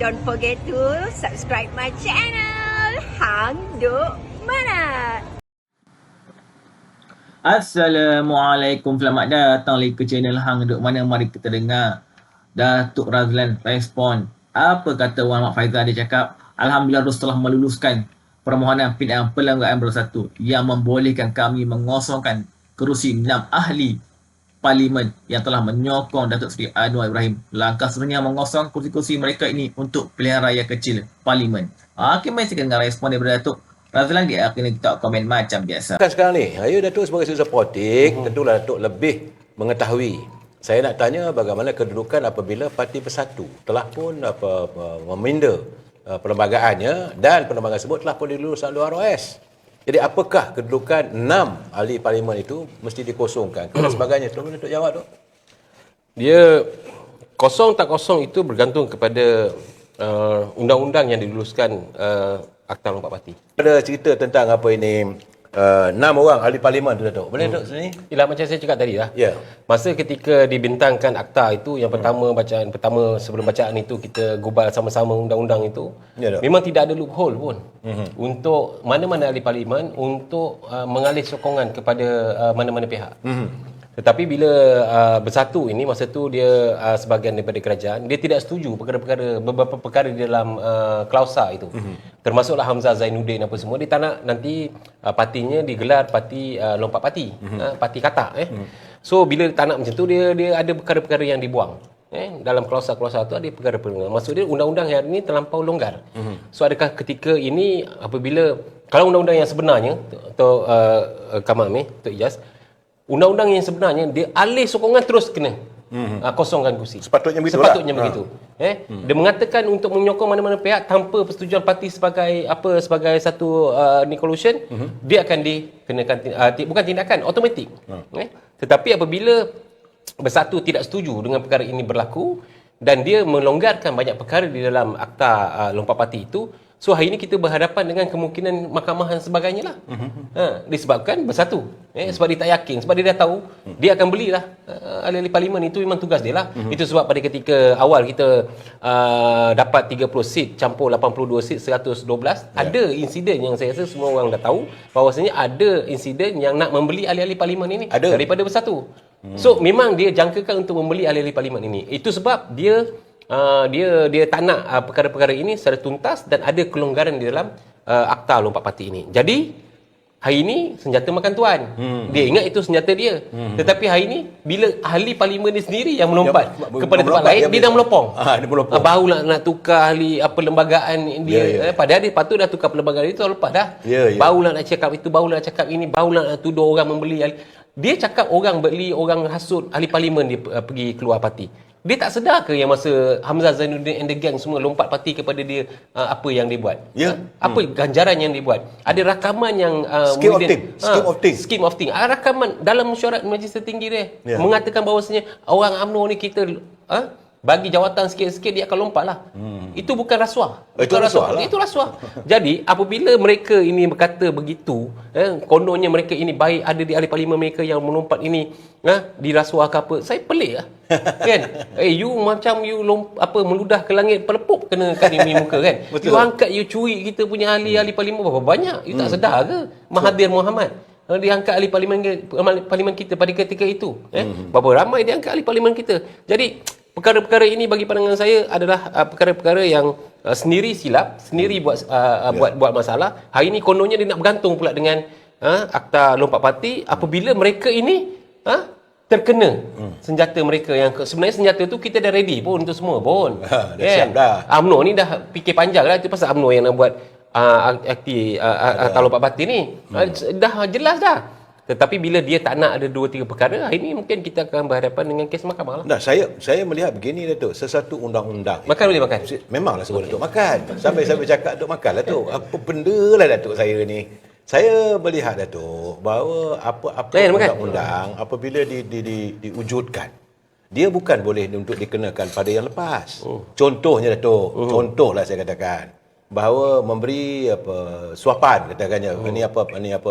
don't forget to subscribe my channel. Hang Duk Mana. Assalamualaikum, selamat datang lagi ke channel Hang Duk Mana. Mari kita dengar Datuk Razlan respon. Apa kata Wan Mak Faizal? Dia cakap, Alhamdulillah telah meluluskan permohonan pindaan Perlembagaan Bersatu yang membolehkan kami mengosongkan kerusi 6 ahli Parlimen yang telah menyokong Datuk Seri Anwar Ibrahim. Langkah sebenarnya mengosong kursi-kursi mereka ini untuk pilihan raya kecil Parlimen. Okey, mari kita dengar respon daripada Datuk Razlan. Dia akan kita komen macam biasa. Sekarang ni, Datuk sebagai sosial politik, tentulah Datuk lebih mengetahui. Saya nak tanya bagaimana kedudukan apabila Parti Bersatu telah pun meminda perlembagaannya dan perlembagaan tersebut telah pun diluruskan oleh ROS. Jadi apakah kedudukan 6 ahli parlimen itu mesti dikosongkan dan sebagainya? Tolong Datuk jawab, Dok. Dia kosong tak kosong itu bergantung kepada undang-undang yang diluluskan Akta Lompat Parti. Ada cerita tentang apa ini 6 orang ahli parlimen tu, Datuk. Boleh Dok sini? Ialah macam saya cakap tadi lah. Ya. Masa ketika dibintangkan akta itu, yang pertama bacaan pertama sebelum bacaan itu kita gubal sama-sama undang-undang itu, Ya, Dok. memang tidak ada loophole pun untuk mana-mana ahli parlimen untuk mengalih sokongan kepada mana-mana pihak. Tetapi bila Bersatu ini, masa tu dia sebahagian daripada kerajaan, dia tidak setuju beberapa perkara di dalam klausa itu. Termasuklah Hamzah Zainuddin apa semua. Dia tak nak nanti partinya digelar parti lompat parti, parti katak. So bila tak nak macam tu, dia ada perkara-perkara yang dibuang. Dalam klausa-klausa tu ada perkara-perkara. Maksud dia undang-undang yang hari ini terlampau longgar. So adakah ketika ini apabila kalau undang-undang yang sebenarnya atau Kamal Tok Ijaz, undang-undang yang sebenarnya dia alih sokongan terus kena kosongkan kursi. Sepatutnya begitu. Sepatutnya begitu. Dia mengatakan untuk menyokong mana-mana pihak tanpa persetujuan parti sebagai satu collusion, dia akan dikenakan bukan tindakan automatik. Tetapi apabila Bersatu tidak setuju dengan perkara ini berlaku dan dia melonggarkan banyak perkara di dalam Akta Lompat Parti itu, so hari ini kita berhadapan dengan kemungkinan mahkamah dan sebagainya lah. Disebabkan Bersatu. Sebab dia tak yakin. Sebab dia dah tahu dia akan belilah ahli-ahli parlimen. Itu memang tugas dia lah. Itu sebab pada ketika awal kita dapat 30 seat campur 82 seat 112, ada insiden yang saya rasa semua orang dah tahu bahawasanya ada insiden yang nak membeli ahli-ahli parlimen ini daripada Bersatu. So memang dia jangkakan untuk membeli ahli-ahli parlimen ini. Itu sebab dia tak nak perkara-perkara ini secara tuntas dan ada kelonggaran di dalam Akta Lompat Parti ini. Jadi hari ini senjata makan tuan. Dia ingat itu senjata dia. Tetapi hari ini bila ahli parlimen dia sendiri yang melompat kepada tempat lain, dia dah melopong. Dia melopong. Baru nak tukar ahli perlembagaan dia. Padahal dia patut dah tukar perlembagaan dia tu lepas dah. Baru nak cakap itu, baru nak cakap ini, baru nak tuduh orang membeli ahli. Dia cakap orang beli, orang hasut ahli parlimen dia pergi keluar parti. Dia tak sedar ke yang masa Hamzah Zainuddin and the gang semua lompat parti kepada dia, apa yang dia buat? Apa ganjaran yang dia buat? Ada rakaman yang scheme of thing. Rakaman dalam mesyuarat Majlis Tertinggi dia mengatakan bahawasanya orang UMNO ni kita bagi jawatan sikit-sikit dia akan lompat lah. Itu bukan rasuah. Itu rasuah. Jadi apabila mereka ini berkata begitu, kononnya mereka ini baik ada di ahli parlimen mereka yang melompat ini dirasuah ke apa, saya pelik lah. Kan? You macam you meludah ke langit pelepuk kena ini muka kan. You angkat, you curi kita punya ahli parlimen berapa banyak. You tak sedar ke Mahathir Mohamad dia angkat ahli parlimen kita pada ketika itu. Berapa ramai dia angkat ahli parlimen kita. Jadi perkara-perkara ini bagi pandangan saya adalah perkara-perkara yang sendiri silap, sendiri buat masalah. Hari ini kononnya dia nak bergantung pula dengan Akta Lompat Parti apabila mereka ini terkena senjata mereka yang sebenarnya senjata tu kita dah ready pun untuk semua pun. Dah siap dah. UMNO ni dah fikir panjang lah. Itu pasal UMNO yang nak buat Akta Lompat Parti ni. Dah jelas dah. Tetapi bila dia tak nak ada 2-3 perkara, hari ini mungkin kita akan berhadapan dengan kes mahkamah lah. Nah, saya melihat begini, Datuk. Sesuatu undang-undang. Makan boleh makan? Memanglah suruh Datuk makan. Sampai cakap Datuk makan lah, Datuk. Apa benda lah, Datuk, saya ni. Saya melihat, Datuk, bahawa apa undang-undang apabila diwujudkan, dia bukan boleh untuk dikenakan pada yang lepas. Contohnya, Datuk. Contohlah saya katakan. Bahawa memberi suapan katakannya ini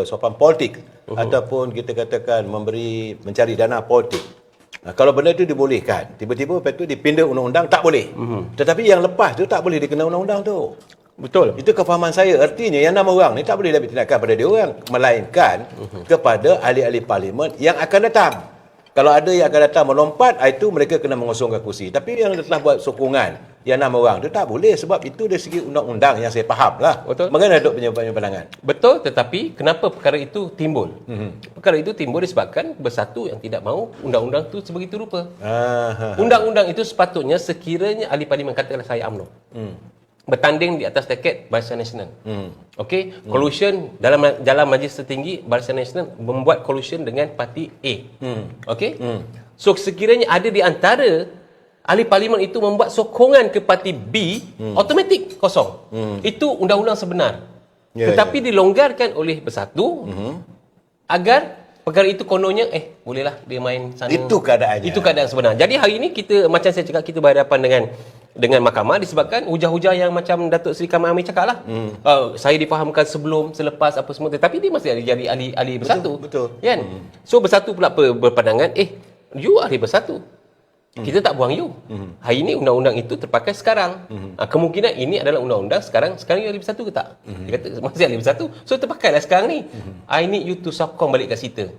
suapan politik ataupun kita katakan mencari dana politik Kalau benda itu dibolehkan, tiba-tiba lepas tu dipindah undang-undang, tak boleh. Tetapi yang lepas tu tak boleh dikena undang-undang tu. Betul. Itu kefahaman saya. Artinya yang 6 orang ni tak boleh ambil tindakan pada dia orang, melainkan kepada ahli-ahli parlimen yang akan datang. Kalau ada yang akan datang melompat, itu mereka kena mengosongkan kursi. Tapi yang telah buat sokongan yang 6 orang tu tak boleh, sebab itu dari segi undang-undang yang saya faham lah. Betul. Bagaimana Datuk punya pandangan? Betul, tetapi kenapa perkara itu timbul? Perkara itu timbul disebabkan Bersatu yang tidak mahu undang-undang itu sebegitu rupa. Undang-undang itu sepatutnya sekiranya ahli parlimen, katakanlah saya UMNO, bertanding di atas tiket Barisan Nasional. Okey, collusion dalam majlis tertinggi Barisan Nasional membuat collusion dengan parti A. Okey? So sekiranya ada di antara ahli parlimen itu membuat sokongan ke parti B, automatik kosong. Itu undang-undang sebenar. Tetapi dilonggarkan oleh Bersatu agar perkara itu kononnya bolehlah dia main sana. Itu keadaannya. Itu keadaan sebenar. Jadi hari ini kita, macam saya cakap, kita berhadapan dengan mahkamah disebabkan hujah-hujah yang macam Datuk Seri Kamal Amir cakap lah. Saya difahamkan sebelum, selepas apa semua, tetapi dia masih jadi ahli Bersatu. Betul. Kan? So Bersatu pula berpandangan, you ahli Bersatu, kita tak buang you. Hari ini undang-undang itu terpakai sekarang. Kemungkinan ini adalah undang-undang sekarang you ahli Bersatu ke tak? Dia kata masih ahli Bersatu. So terpakailah sekarang ni. I need you to sokong balik kat situ.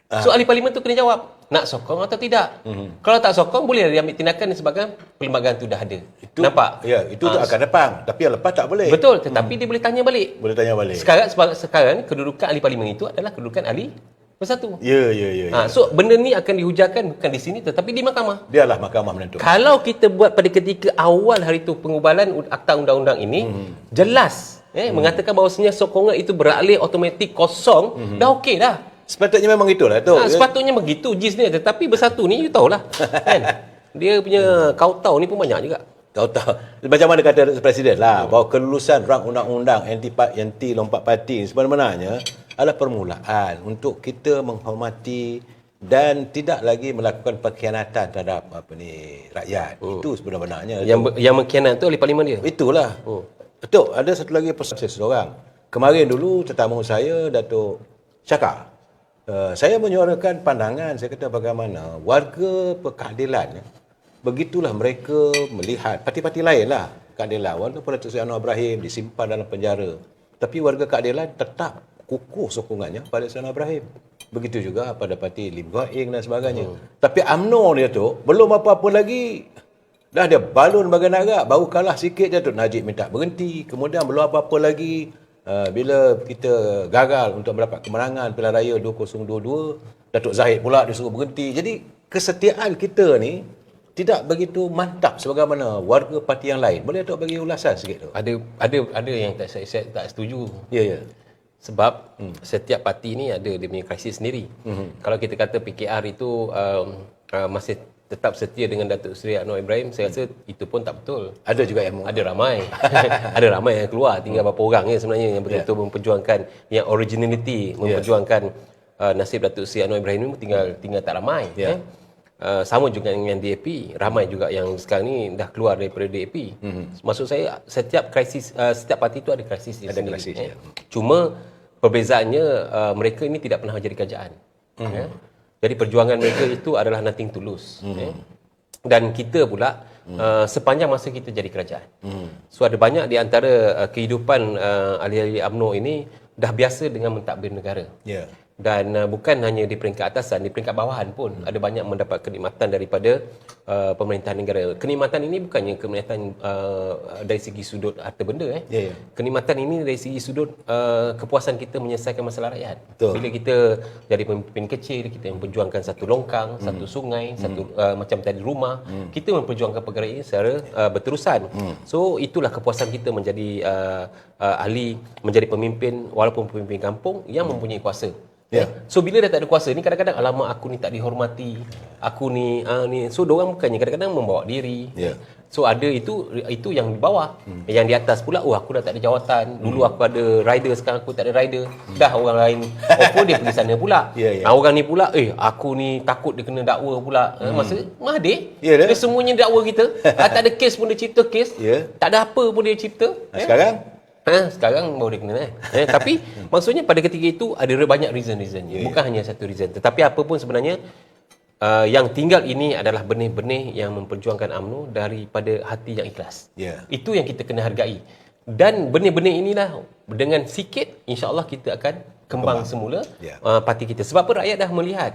So ahli parlimen tu kena jawab, nak sokong atau tidak. Kalau tak sokong, boleh dia ambil tindakan disebabkan perlembagaan tu dah ada. Itu, nampak? Ya, itu akan datang. Tapi yang lepas tak boleh. Betul, tetapi dia boleh tanya balik. Boleh tanya balik. Sekarang kedudukan ahli parlimen itu adalah kedudukan ahli Bersatu. Ya. So benda ni akan dihujakan bukan di sini tetapi di mahkamah. Biarlah mahkamah menentukan. Kalau kita buat pada ketika awal hari itu pengubalan akta undang-undang ini, jelas mengatakan bahawasanya sokongan itu beralih automatik kosong, dah okey dah. Sepatutnya memang itulah tu. Sepatutnya begitu jis dia, tetapi Bersatu ni you tahulah kan. Dia punya kau tahu ni pun banyak juga. Kau tahu macam mana kata Presiden lah, bahawa kelulusan rang undang-undang anti lompat parti sebenarnya adalah permulaan untuk kita menghormati dan tidak lagi melakukan pengkhianatan terhadap rakyat. Itu sebenarnya. Yang mengkhianat tu ahli parlimen dia. Itulah. Betul. Ada satu lagi persoalan seorang. Kemarin dulu tetamu saya Datuk Syakar. Saya menyuarakan pandangan, saya kata bagaimana warga keadilan, begitulah mereka melihat parti-parti lain lah keadilan. Walaupun Datuk Seri Anwar Ibrahim disimpan dalam penjara, tapi warga keadilan tetap kukuh sokongannya pada Seri Anwar Ibrahim. Begitu juga pada parti Lim Guan Eng dan sebagainya. Tapi UMNO dia tu belum apa-apa lagi, dah dia balun bagai naga, baru kalah sikit Datuk Najib minta berhenti, kemudian belum apa-apa lagi. Bila kita gagal untuk mendapat kemenangan pilihan raya 2022, Datuk Zahid pula disuruh berhenti. Jadi kesetiaan kita ni tidak begitu mantap sebagaimana warga parti yang lain. Boleh Datuk bagi ulasan sikit tu? Ada yang saya tak setuju. Ya. Sebab setiap parti ni ada dia punya krisis sendiri. Kalau kita kata PKR itu masih tetap setia dengan Datuk Seri Anwar Ibrahim, saya rasa itu pun tak betul. Ada juga yang ada ramai. Ada ramai yang keluar, tinggal berapa orang sebenarnya yang betul-betul memperjuangkan yang originality, memperjuangkan nasib Datuk Seri Anwar Ibrahim ni, tinggal tak ramai. Sama juga dengan DAP, ramai juga yang sekarang ni dah keluar daripada DAP. Maksud saya setiap krisis, setiap parti itu ada krisis dia sendiri. Cuma perbezaannya mereka ini tidak pernah jadi kerajaan. Jadi perjuangan mereka itu adalah nothing to lose. Dan kita pula sepanjang masa kita jadi kerajaan. So ada banyak di antara kehidupan ahli-ahli UMNO ini dah biasa dengan mentadbir negara. Dan bukan hanya di peringkat atasan, di peringkat bawahan pun ada banyak mendapat kenikmatan daripada pemerintahan negara. Kenikmatan ini bukannya kenikmatan dari segi sudut harta benda. Kenikmatan ini dari segi sudut kepuasan kita menyelesaikan masalah rakyat. Betul. Bila kita jadi pemimpin kecil, kita memperjuangkan satu longkang, satu sungai, satu macam tadi rumah, kita memperjuangkan perkara ini secara berterusan. So itulah kepuasan kita menjadi ahli, menjadi pemimpin, walaupun pemimpin kampung yang mempunyai kuasa. So bila dah tak ada kuasa ni, kadang-kadang alamak aku ni tak dihormati, aku ni so diorang bukannya kadang-kadang membawa diri. So ada itu yang di bawah. Yang di atas pula, aku dah tak ada jawatan. Dulu aku ada rider, sekarang aku tak ada rider. Dah orang lain pun dia pergi sana pula. Orang ni pula, aku ni takut dia kena dakwa pula. Masa Mahathir, dia semuanya dakwa kita. Tak ada kes pun dia cipta kes. Tak ada apa pun dia cipta. Sekarang baru dia kena tapi maksudnya pada ketika itu ada banyak reason-reasonnya. Bukan hanya satu reason. Tetapi apa pun sebenarnya yang tinggal ini adalah benih-benih yang memperjuangkan UMNO daripada hati yang ikhlas. Itu yang kita kena hargai. Dan benih-benih inilah dengan sikit insya-Allah kita akan kembang semula parti kita. Sebab apa rakyat dah melihat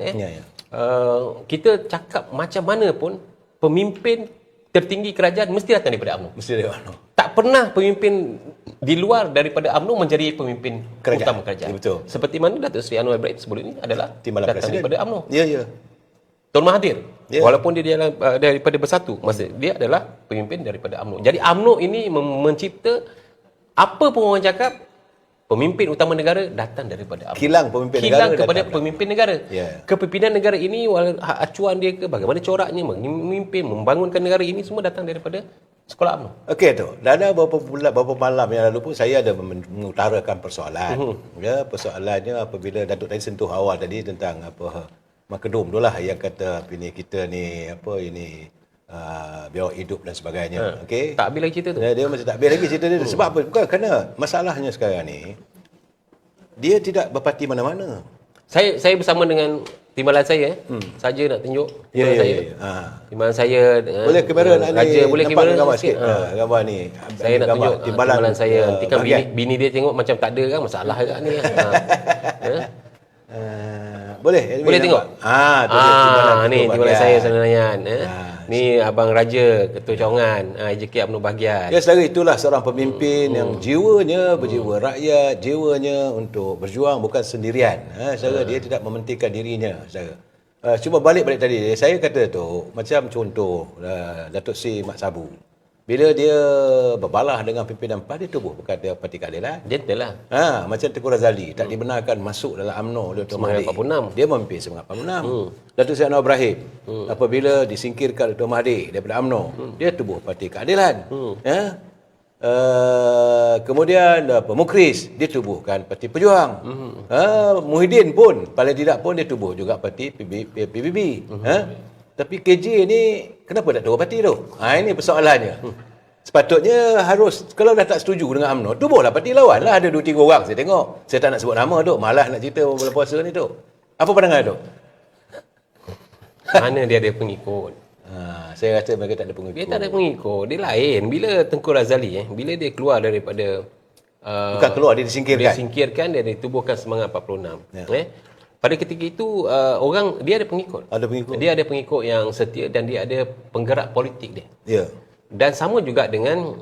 kita cakap macam mana pun pemimpin tertinggi kerajaan mesti datang daripada UMNO. Mesti daripada UMNO. Tak pernah pemimpin di luar daripada UMNO menjadi pemimpin utama kerajaan. Betul. Seperti mana Datuk Seri Anwar Ibrahim sebelum ini adalah Timbalan datang Presiden daripada UMNO. Ya. Tuan Mahathir, walaupun dia daripada Bersatu, maksud dia adalah pemimpin daripada UMNO. Jadi UMNO ini mencipta apa pun orang cakap, pemimpin utama negara datang daripada UMNO. Kilang pemimpin negara Kilang kepada pemimpin negara. Kepimpinan negara ini, acuan dia ke bagaimana coraknya memimpin, membangunkan negara ini semua datang daripada sekolah UMNO. Okey tu. Dan ada beberapa malam yang lalu pun saya ada mengutarakan persoalan. Persoalannya apabila Datuk tadi sentuh awal tadi tentang Mak Kedum tu lah yang kata kita ni biar hidup dan sebagainya. Okey. Tak habis lagi cerita tu. Dia masih tak habis lagi cerita dia. Sebab apa? Bukan kerana masalahnya sekarang ni dia tidak berparti mana-mana. Saya bersama dengan timbalan saya saja nak tunjuk timbalan saya. Timbalan saya boleh kamera nak Raja ni, boleh nampak kamera gambar sikit. Gambar ni. Saya nak tunjuk timbalan saya. Nanti kan bini dia tengok macam tak ada kan masalah agak ni. Boleh tengok. Ni timbalan saya sebenarnya. Ni Abang Raja, Ketua Cawangan, JK UMNO bahagian. Ya, saudara, itulah seorang pemimpin yang jiwanya berjiwa rakyat, jiwanya untuk berjuang bukan sendirian. Saudara, dia tidak mementingkan dirinya, saudara. Cuma balik tadi, saya kata tu, macam contoh Datuk Seri Mat Sabu. Bila dia berbalah dengan pimpinan PAS, dia tubuh Parti Keadilan. Gentle lah. Macam Tengku Razali, tak dibenarkan masuk dalam UMNO oleh Tuan Mahathir. 1946. Dia memimpin semangat 46. Datuk Seri Anwar Ibrahim, apabila disingkirkan oleh Tuan Mahathir daripada UMNO, dia tubuh Parti Keadilan. Kemudian Mukris, dia tubuhkan Parti Pejuang. Muhyiddin pun, paling tidak pun dia tubuh juga Parti PBB. Tapi KJ ni kenapa tak tubuh parti tu? Ini persoalannya. Sepatutnya harus, kalau dah tak setuju dengan UMNO, tubuhlah parti lawan lah. Ada 2-3 orang saya tengok. Saya tak nak sebut nama tu, malas nak cerita bulan puasa ni tu. Apa pandangan tu? Mana dia ada pengikut? Saya rasa mereka tak ada pengikut. Dia tak ada pengikut. Dia lain. Bila Tengku Razali, bila dia keluar daripada... bukan keluar, dia disingkirkan. Dia disingkirkan, dia ditubuhkan semangat 46. Pada ketika itu orang dia ada pengikut. Dia ada pengikut yang setia dan dia ada penggerak politik dia. Dan sama juga dengan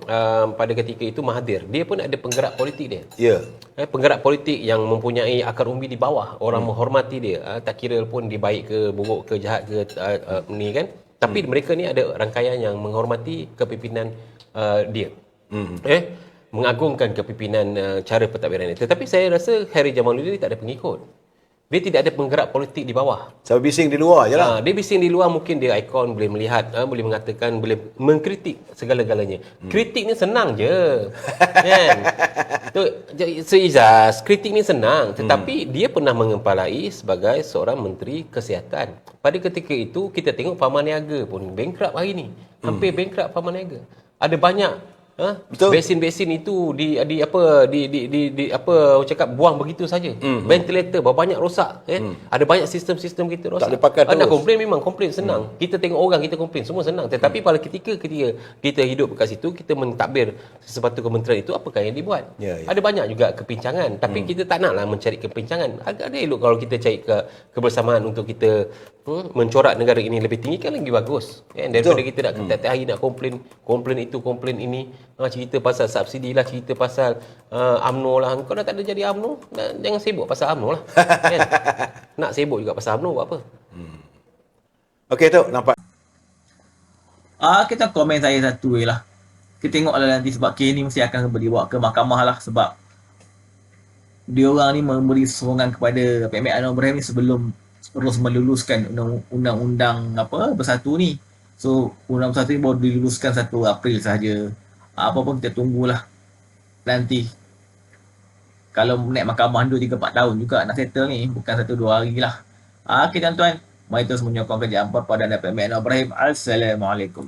pada ketika itu Mahathir, dia pun ada penggerak politik dia. Penggerak politik yang mempunyai akar umbi di bawah, orang menghormati dia. Tak kira pun dia baik ke buruk ke jahat ke ni kan. Tapi mereka ni ada rangkaian yang menghormati kepimpinan dia. Mengagungkan kepimpinan cara pentadbiran dia. Tetapi saya rasa Hairy Jamaluddin tak ada pengikut. Dia tidak ada penggerak politik di bawah. Sampai bising di luar je lah. Dia bising di luar, mungkin dia ikon, boleh melihat, boleh mengatakan, boleh mengkritik segala-galanya. Kritik ni senang je. Kan? Seizas, kritik ni senang. Tetapi dia pernah mengepalai sebagai seorang Menteri Kesihatan. Pada ketika itu, kita tengok Pharmaniaga pun bankrupt hari ni. Hampir bankrupt Pharmaniaga. Ada banyak vaksin-vaksin itu orang cakap buang begitu saja. Ventilator banyak rosak ada banyak sistem-sistem kita rosak. Tak dipakai terus. Nak komplain memang komplain senang. Kita tengok orang kita komplain semua senang. Tetapi pada ketika kita hidup kat situ, kita mentadbir sesuatu kementerian itu, apakah yang dibuat? Ada banyak juga kepincangan. Tapi kita tak naklah mencari kepincangan. Agak ada elok kalau kita cari kebersamaan untuk kita mencorak negara ini lebih tinggi, kan lagi bagus. Daripada kita nak tiap hari nak komplain itu, komplain ini. Cerita pasal subsidi lah, cerita pasal UMNO lah. Kau dah tak ada jadi UMNO, jangan sibuk pasal UMNO lah. Kan? Nak sibuk juga pasal UMNO buat apa? Okey tu, nampak. Kita komen saya satu je lah. Kita tengoklah nanti, sebab kes ni mesti akan dibawa ke mahkamah lah. Sebab dia orang ni memberi sokongan kepada PMK Anwar Ibrahim ni sebelum terus meluluskan undang-undang Bersatu ni. So undang Bersatu ni baru diluluskan 1 April sahaja. Apa pun kita tunggulah nanti. Kalau naik mahkamah 2, 3, 4 tahun juga nak settle ni, bukan 1-2 hari lah. Okey tuan-tuan, mari terus menyokong kerja hampa pada PMK Anwar Ibrahim. Assalamualaikum.